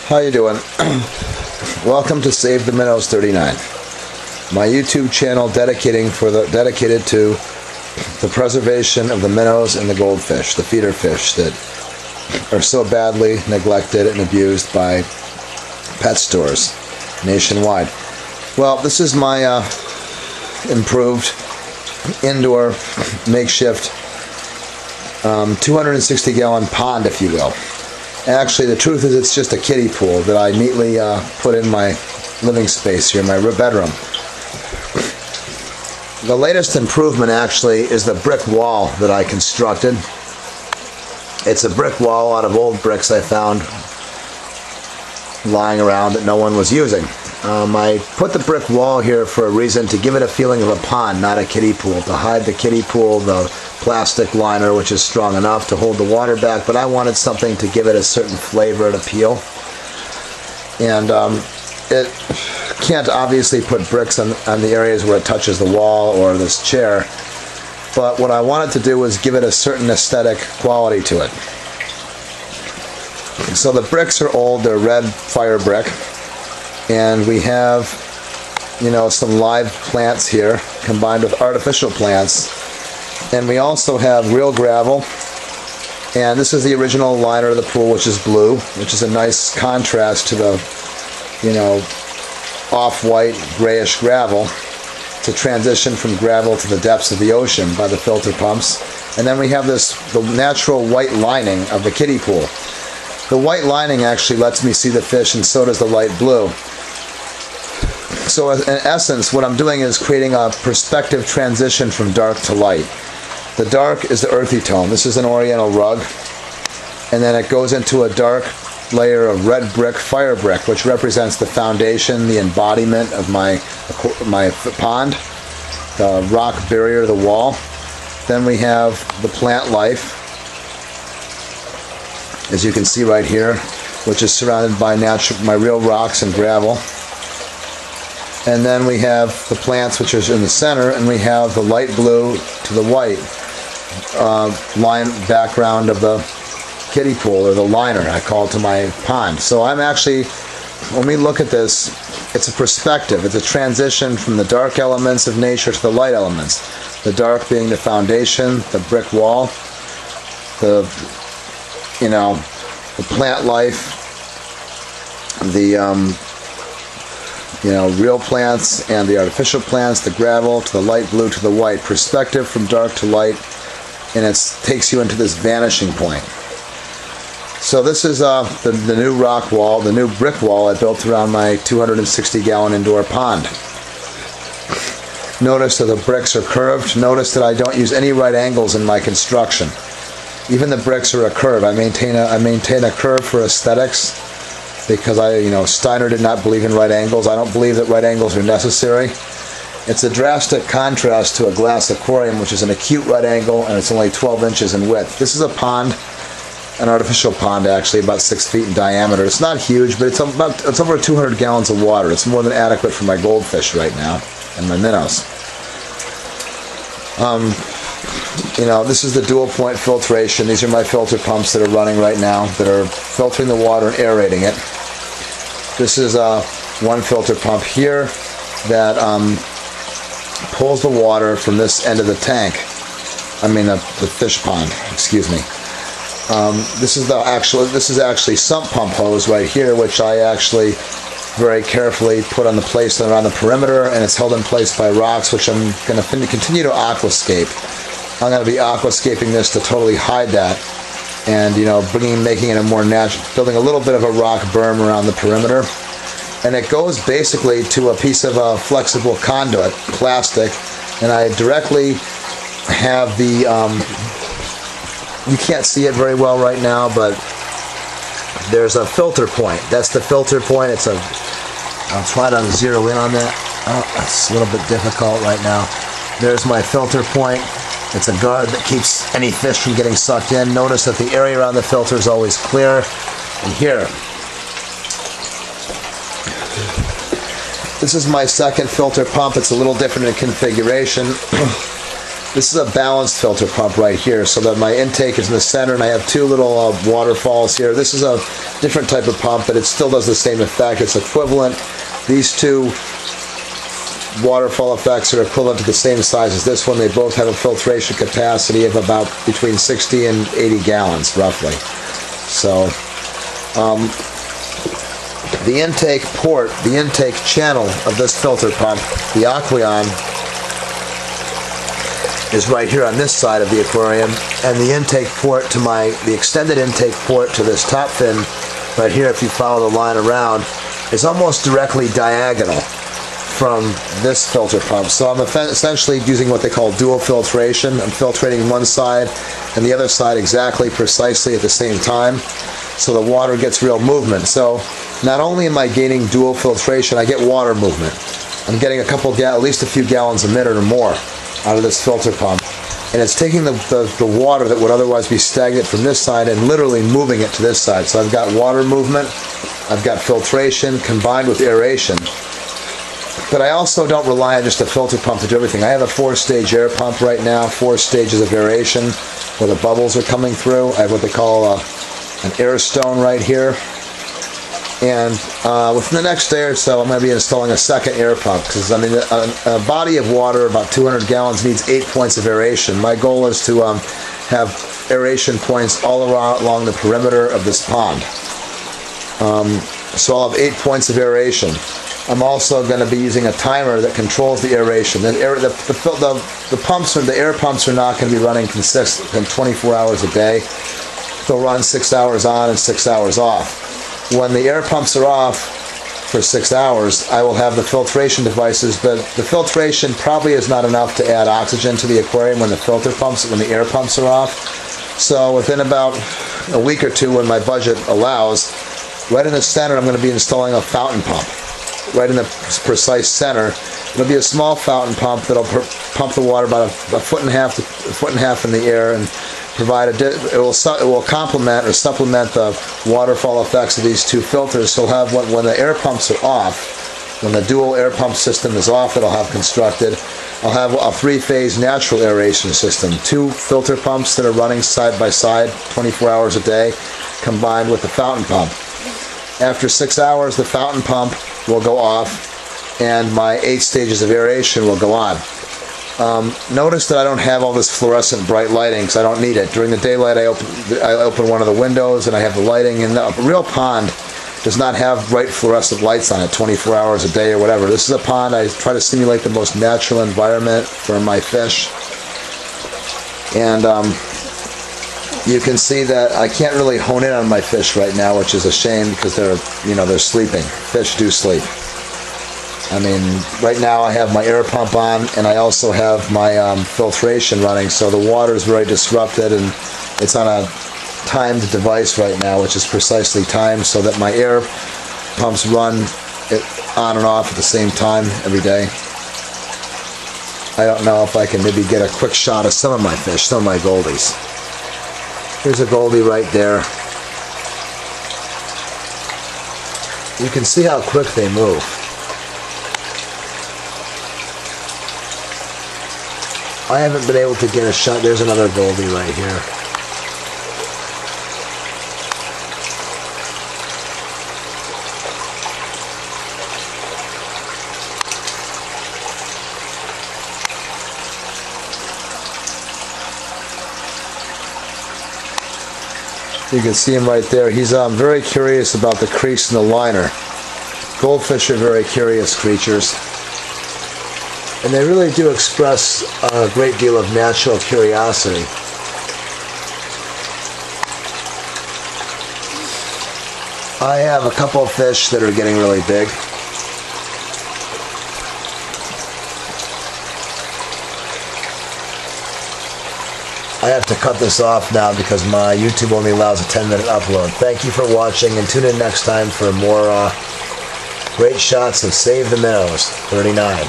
How you doing? Welcome to Save the Minnows 39, my YouTube channel dedicated to the preservation of the minnows and the goldfish, the feeder fish that are so badly neglected and abused by pet stores nationwide. Well, this is my improved indoor makeshift 260-gallon pond, if you will. Actually, the truth is it's just a kiddie pool that I neatly put in my living space here, my bedroom. The latest improvement actually is the brick wall that I constructed. It's a brick wall out of old bricks I found lying around that no one was using. I put the brick wall here for a reason, to give it a feeling of a pond, not a kiddie pool, to hide the kiddie pool, the plastic liner, which is strong enough to hold the water back, but I wanted something to give it a certain flavor and appeal. And it can't obviously put bricks on the areas where it touches the wall or this chair, but what I wanted to do was give it a certain aesthetic quality to it. So the bricks are old, they're red fire brick, and we have, you know, some live plants here combined with artificial plants. And we also have real gravel, and this is the original liner of the pool, which is blue, which is a nice contrast to the, you know, off-white grayish gravel, to transition from gravel to the depths of the ocean by the filter pumps. And then we have the natural white lining of the kiddie pool. The white lining actually lets me see the fish, and so does the light blue. So in essence, what I'm doing is creating a perspective transition from dark to light. The dark is the earthy tone. This is an oriental rug. And then it goes into a dark layer of red brick, fire brick, which represents the foundation, the embodiment of my pond, the rock barrier, the wall. Then we have the plant life, as you can see right here, which is surrounded by my real rocks and gravel. And then we have the plants, which is in the center, and we have the light blue to the white line background of the kiddie pool, or the liner, I call it, to my pond. So I'm actually, when we look at this, it's a perspective. It's a transition from the dark elements of nature to the light elements. The dark being the foundation, the brick wall, the plant life, the real plants and the artificial plants, the gravel to the light blue to the white. Perspective from dark to light, and it takes you into this vanishing point. So this is the new rock wall, the new brick wall I built around my 260-gallon indoor pond. Notice that the bricks are curved. Notice that I don't use any right angles in my construction. Even the bricks are a curve. I maintain a curve for aesthetics, because Steiner did not believe in right angles. I don't believe that right angles are necessary. It's a drastic contrast to a glass aquarium, which is an acute right angle, and it's only 12 inches in width. This is a pond, an artificial pond actually, about 6 feet in diameter. It's not huge, but it's over 200 gallons of water. It's more than adequate for my goldfish right now and my minnows. This is the dual point filtration. These are my filter pumps that are running right now, that are filtering the water and aerating it. This is one filter pump here that pulls the water from this end of the tank. The fish pond, excuse me. This is actually sump pump hose right here, which I actually very carefully put on the place around the perimeter, and it's held in place by rocks, which I'm going to continue to aquascape. I'm going to be aquascaping this to totally hide that, and making it a more natural, building a little bit of a rock berm around the perimeter. And it goes basically to a piece of a flexible conduit, plastic, and I directly have the, you can't see it very well right now, but there's a filter point. That's the filter point. I'll try to zero in on that. Oh, that's a little bit difficult right now. There's my filter point. It's a guard that keeps any fish from getting sucked in. Notice that the area around the filter is always clear. And here, this is my second filter pump. It's a little different in configuration. This is a balanced filter pump right here, so that my intake is in the center, and I have two little waterfalls here. This different type of pump, but it still does the same effect. It's equivalent. These two waterfall effects are equivalent to the same size as this one. They both have a filtration capacity of about between 60 and 80 gallons, roughly. So, the intake port, the intake channel of this filter pump, the Aqueon, is right here on this side of the aquarium, and the intake port to the extended intake port to this top fin, right here, if you follow the line around, is almost directly diagonal from this filter pump. So I'm essentially using what they call dual filtration. I'm filtrating one side and the other side exactly, precisely at the same time, so the water gets real movement. So not only am I gaining dual filtration, I get water movement. I'm getting at least a few gallons a minute or more out of this filter pump. And it's taking the water that would otherwise be stagnant from this side and literally moving it to this side. So I've got water movement, I've got filtration combined with aeration. But I also don't rely on just a filter pump to do everything. I have a 4-stage air pump right now, 4 stages of aeration where the bubbles are coming through. I have what they call an air stone right here. And within the next day or so, I'm going to be installing a second air pump, because I mean, a body of water, about 200 gallons, needs 8 points of aeration. My goal is to have aeration points all along the perimeter of this pond. So I'll have 8 points of aeration. I'm also going to be using a timer that controls the aeration. The air pumps are not going to be running consistent 24 hours a day. They'll run 6 hours on and 6 hours off. When the air pumps are off for 6 hours, I will have the filtration devices, but the filtration probably is not enough to add oxygen to the aquarium when the air pumps are off. So within about a week or two, when my budget allows, right in the center, I'm going to be installing a fountain pump. Right in the precise center. It'll be a small fountain pump that'll pump the water about a foot and a half in the air, and provide it will complement or supplement the waterfall effects of these two filters. So I'll have, when the air pumps are off, when the dual air pump system is off that I'll have constructed, I'll have a 3-phase natural aeration system. 2 filter pumps that are running side by side 24 hours a day, combined with the fountain pump. After 6 hours, the fountain pump will go off and my 8 stages of aeration will go on. Notice that I don't have all this fluorescent bright lighting, because I don't need it. During the daylight, I open one of the windows and I have the lighting, and a real pond does not have bright fluorescent lights on it 24 hours a day or whatever. This is a pond. I try to simulate the most natural environment for my fish. And you can see that I can't really hone in on my fish right now, which is a shame, because they're sleeping. Fish do sleep. I mean, right now I have my air pump on, and I also have my filtration running, so the water is very disrupted, and it's on a timed device right now, which is precisely timed so that my air pumps run it on and off at the same time every day. I don't know if I can maybe get a quick shot of some of my fish, some of my goldies. Here's a goldie right there. You can see how quick they move. I haven't been able to get a shot. There's another goldie right here. You can see him right there. He's very curious about the crease in the liner. Goldfish are very curious creatures, and they really do express a great deal of natural curiosity. I have a couple of fish that are getting really big. I have to cut this off now because my YouTube only allows a 10-minute upload. Thank you for watching, and tune in next time for more great shots of Save the Minnows 39.